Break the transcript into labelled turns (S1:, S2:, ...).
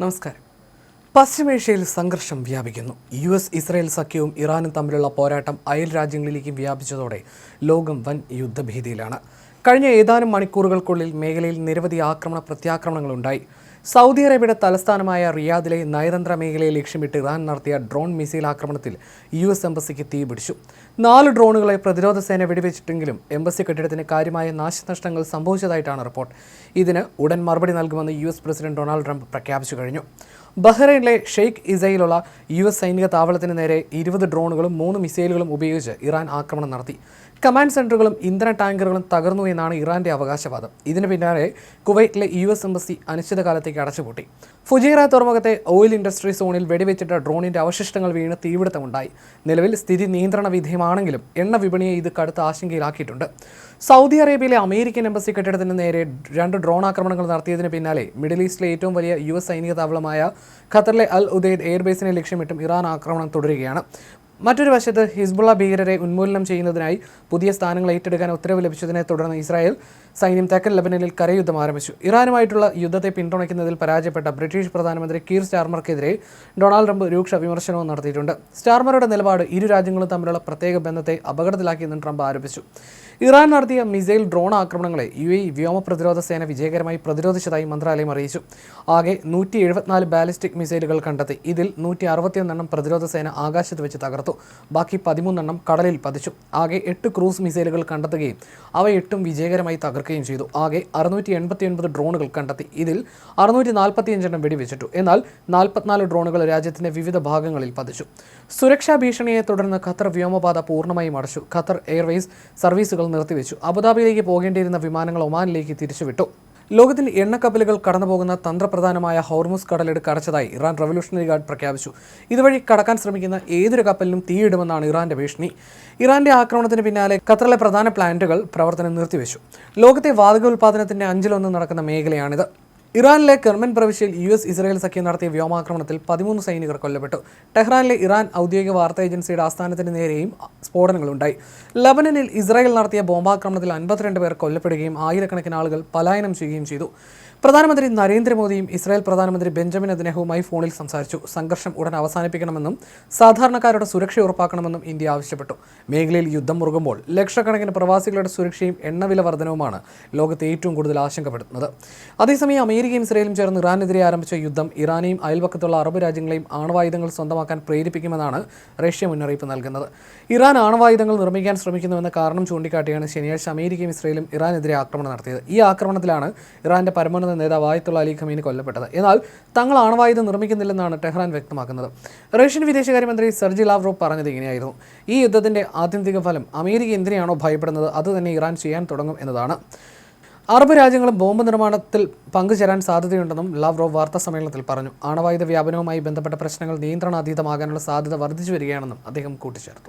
S1: നമസ്കാരം. പശ്ചിമേഷ്യയിൽ സംഘർഷം വ്യാപിക്കുന്നു. ഇസ്രായേൽ സഖ്യവും ഇറാനും തമ്മിലുള്ള പോരാട്ടം അയൽ രാജ്യങ്ങളിലേക്ക് വ്യാപിച്ചതോടെ ലോകം വൻ യുദ്ധഭീതിയിലാണ്. കഴിഞ്ഞ ഏതാനും മണിക്കൂറുകൾക്കുള്ളിൽ മേഖലയിൽ നിരവധി പ്രത്യാക്രമണങ്ങളുണ്ടായി. സൗദി അറേബ്യയുടെ തലസ്ഥാനമായ റിയാദിലെ നയതന്ത്ര മേഖലയെ ലക്ഷ്യമിട്ട് ഇറാൻ നടത്തിയ ഡ്രോൺ മിസൈൽ ആക്രമണത്തിൽ എംബസിക്ക് തീപിടിച്ചു. 4 ഡ്രോണുകളെ പ്രതിരോധ സേന വെടിവെച്ചിട്ടെങ്കിലും എംബസി കെട്ടിടത്തിന് കാര്യമായ നാശനഷ്ടങ്ങൾ സംഭവിച്ചതായിട്ടാണ് റിപ്പോർട്ട്. ഇതിന് ഉടൻ മറുപടി നൽകുമെന്ന് പ്രസിഡന്റ് ഡൊണാൾഡ് ട്രംപ് പ്രഖ്യാപിച്ചു കഴിഞ്ഞു. ബഹ്റൈനിലെ ഷെയ്ഖ് ഇസയിലുള്ള സൈനിക താവളത്തിന് നേരെ 20 ഡ്രോണുകളും 3 മിസൈലുകളും ഉപയോഗിച്ച് ഇറാൻ ആക്രമണം നടത്തി. കമാൻഡ് സെന്ററുകളും ഇന്ധന ടാങ്കറുകളും തകർന്നു എന്നാണ് ഇറാന്റെ അവകാശവാദം. ഇതിന് പിന്നാലെ കുവൈറ്റിലെ എംബസി അനിശ്ചിതകാലത്തേക്ക് അടച്ചുപൂട്ടി. ഫുജൈറ തുറമുഖത്തെ ഓയിൽ ഇൻഡസ്ട്രി സോണിൽ വെടിവെച്ചിട്ട ഡ്രോണിന്റെ അവശിഷ്ടങ്ങൾ വീണ് തീപിടുത്തമുണ്ടായി. നിലവിൽ സ്ഥിതി നിയന്ത്രണ വിധേയമാണെങ്കിലും എണ്ണ വിപണിയെ ഇത് കടുത്ത ആശങ്കയിലാക്കിയിട്ടുണ്ട്. സൗദി അറേബ്യയിലെ അമേരിക്കൻ എംബസി കെട്ടിടത്തിന് നേരെ 2 ഡ്രോൺ ആക്രമണങ്ങൾ നടത്തിയതിന് പിന്നാലെ മിഡിൽ ഈസ്റ്റിലെ ഏറ്റവും വലിയ സൈനിക താവളമായ ഖത്തറിലെ അൽ ഉദൈദ് എയർബേസിനെ ലക്ഷ്യമിട്ടും ഇറാൻ ആക്രമണം തുടരുകയാണ്. മറ്റൊരു വശത്ത് ഹിസ്ബുള്ള ഭീകരരെ ഉന്മൂലനം ചെയ്യുന്നതിനായി പുതിയ സ്ഥാനങ്ങൾ ഏറ്റെടുക്കാൻ ഉത്തരവ് ലഭിച്ചതിനെ തുടർന്ന് ഇസ്രായേൽ സൈന്യം തെക്കൻ ലെബനനിൽ കരയുദ്ധം ആരംഭിച്ചു. ഇറാനുമായിട്ടുള്ള യുദ്ധത്തെ പിന്തുണയ്ക്കുന്നതിൽ പരാജയപ്പെട്ട ബ്രിട്ടീഷ് പ്രധാനമന്ത്രി കീർ സ്റ്റാർമർക്കെതിരെ ഡൊണാൾഡ് ട്രംപ് രൂക്ഷ വിമർശനവും നടത്തിയിട്ടുണ്ട്. സ്റ്റാർമറുടെ നിലപാട് ഇരു രാജ്യങ്ങളും തമ്മിലുള്ള പ്രത്യേക ബന്ധത്തെ അപകടത്തിലാക്കിയെന്നും ട്രംപ് ആരോപിച്ചു. ഇറാൻ നടത്തിയ മിസൈൽ ഡ്രോൺ ആക്രമണങ്ങളെ വ്യോമ പ്രതിരോധ സേന വിജയകരമായി പ്രതിരോധിച്ചതായി മന്ത്രാലയം അറിയിച്ചു. ആകെ 174 ബാലിസ്റ്റിക് മിസൈലുകൾ കണ്ടെത്തി. ഇതിൽ 161 പ്രതിരോധ സേന ആകാശത്ത് വെച്ച് തകർത്തു. ബാക്കി 13 കടലിൽ പതിച്ചു. ആകെ 8 ക്രൂസ് മിസൈലുകൾ കണ്ടെത്തുകയും അവ 8 വിജയകരമായി തകർക്കുകയും ചെയ്തു. ആകെ 689 ഡ്രോണുകൾ കണ്ടെത്തി. ഇതിൽ 645 വെടിവെച്ചിട്ടു. എന്നാൽ 44 ഡ്രോണുകൾ രാജ്യത്തിന്റെ വിവിധ ഭാഗങ്ങളിൽ പതിച്ചു. സുരക്ഷാ ഭീഷണിയെ തുടർന്ന് ഖത്തർ വ്യോമപാത പൂർണ്ണമായും അടച്ചു. ഖത്തർ എയർവേസ് സർവീസുകൾ നിർത്തിവെച്ചു. അബുദാബിയിലേക്ക് പോകേണ്ടിയിരുന്ന വിമാനങ്ങൾ ഒമാനിലേക്ക് തിരിച്ചുവിട്ടു. ലോകത്തിൽ എണ്ണക്കപ്പലുകൾ കടന്നുപോകുന്ന തന്ത്രപ്രധാനമായ ഹോർമുസ് കടലിടുക്ക് അടച്ചതായി ഇറാൻ റവല്യൂഷണറി ഗാർഡ് പ്രഖ്യാപിച്ചു. ഇതുവഴി കടക്കാൻ ശ്രമിക്കുന്ന ഏതൊരു കപ്പലിനും തീയിടുമെന്നാണ് ഇറാന്റെ ഭീഷണി. ഇറാന്റെ ആക്രമണത്തിന് പിന്നാലെ ഖത്തറിലെ പ്രധാന പ്ലാന്റുകൾ പ്രവർത്തനം നിർത്തിവെച്ചു. ലോകത്തെ വാതക ഉൽപ്പാദനത്തിന്റെ 1/5 നടക്കുന്ന മേഖലയാണിത്. ഇറാനിലെ കെർമൻ പ്രവിശ്യയിൽ ഇസ്രായേൽ സഖ്യം നടത്തിയ വ്യോമാക്രമണത്തിൽ 13 സൈനികർ കൊല്ലപ്പെട്ടു. ടെഹ്റാനിലെ ഇറാൻ ഔദ്യോഗിക വാർത്താ ഏജൻസിയുടെ ആസ്ഥാനത്തിന് നേരെയും സ്ഫോടനങ്ങളുണ്ടായി. ലബനനിൽ ഇസ്രായേൽ നടത്തിയ ബോംബാക്രമണത്തിൽ 52 പേർ കൊല്ലപ്പെടുകയും ആയിരക്കണക്കിന് ആളുകൾ പലായനം ചെയ്യുകയും ചെയ്തു. പ്രധാനമന്ത്രി നരേന്ദ്രമോദിയും ഇസ്രായേൽ പ്രധാനമന്ത്രി ബെഞ്ചമിൻ നെതന്യാഹുവുമായി ഫോണിൽ സംസാരിച്ചു. സംഘർഷം ഉടൻ അവസാനിപ്പിക്കണമെന്നും സാധാരണക്കാരുടെ സുരക്ഷ ഉറപ്പാക്കണമെന്നും ഇന്ത്യ ആവശ്യപ്പെട്ടു. മേഖലയിൽ യുദ്ധം മുറുകുമ്പോൾ ലക്ഷക്കണക്കിന് പ്രവാസികളുടെ സുരക്ഷയും എണ്ണവില വർധനവുമാണ് ലോകത്തെ ഏറ്റവും കൂടുതൽ ആശങ്കപ്പെടുത്തുന്നത്. അതേസമയം അമേരിക്കയും ഇസ്രായേലും ചേർന്ന് ഇറാനെതിരെ ആരംഭിച്ച യുദ്ധം ഇറാനെയും അയൽപക്കത്തുള്ള അറബ് രാജ്യങ്ങളെയും ആണവായുധങ്ങൾ സ്വന്തമാക്കാൻ പ്രേരിപ്പിക്കുമെന്നാണ് റഷ്യ മുന്നറിയിപ്പ് നൽകുന്നത്. ഇറാൻ ആണവായുധങ്ങൾ നിർമ്മിക്കാൻ ശ്രമിക്കുന്നുവെന്ന കാരണം ചൂണ്ടിക്കാട്ടിയാണ് ശനിയാഴ്ച അമേരിക്കയും ഇസ്രായേലും ഇറാനെതിരെ ആക്രമണം നടത്തിയത്. ഈ ആക്രമണത്തിലാണ് ഇറാന്റെ പരമോന്നത നേതാവ് ആയത്തുള്ള അലി ഖമീനി കൊല്ലപ്പെട്ടത്. എന്നാൽ തങ്ങൾ ആണവായുധം നിർമ്മിക്കുന്നില്ലെന്നാണ് ടെഹ്റാൻ വ്യക്തമാക്കുന്നത്. റഷ്യൻ വിദേശകാര്യമന്ത്രി സെർജി ലാവ്റോവ് പറഞ്ഞത് ഇങ്ങനെയായിരുന്നു: ഈ യുദ്ധത്തിന്റെ ആത്യന്തിക ഫലം അമേരിക്ക എന്തിനെയാണോ ഭയപ്പെടുന്നത് അത് തന്നെ ഇറാൻ ചെയ്യാൻ തുടങ്ങും എന്നതാണ്. അറബ് രാജ്യങ്ങളും ബോംബ് നിർമ്മാണത്തിൽ പങ്കുചേരാൻ സാധ്യതയുണ്ടെന്നും ലാവ്റോവ് വാർത്താ സമ്മേളനത്തിൽ പറഞ്ഞു. ആണവായുധ വ്യാപനവുമായി ബന്ധപ്പെട്ട പ്രശ്നങ്ങൾ നിയന്ത്രണാതീതമാകാനുള്ള സാധ്യത വർദ്ധിച്ചു വരികയാണെന്നും അദ്ദേഹം കൂട്ടിച്ചേർത്തു.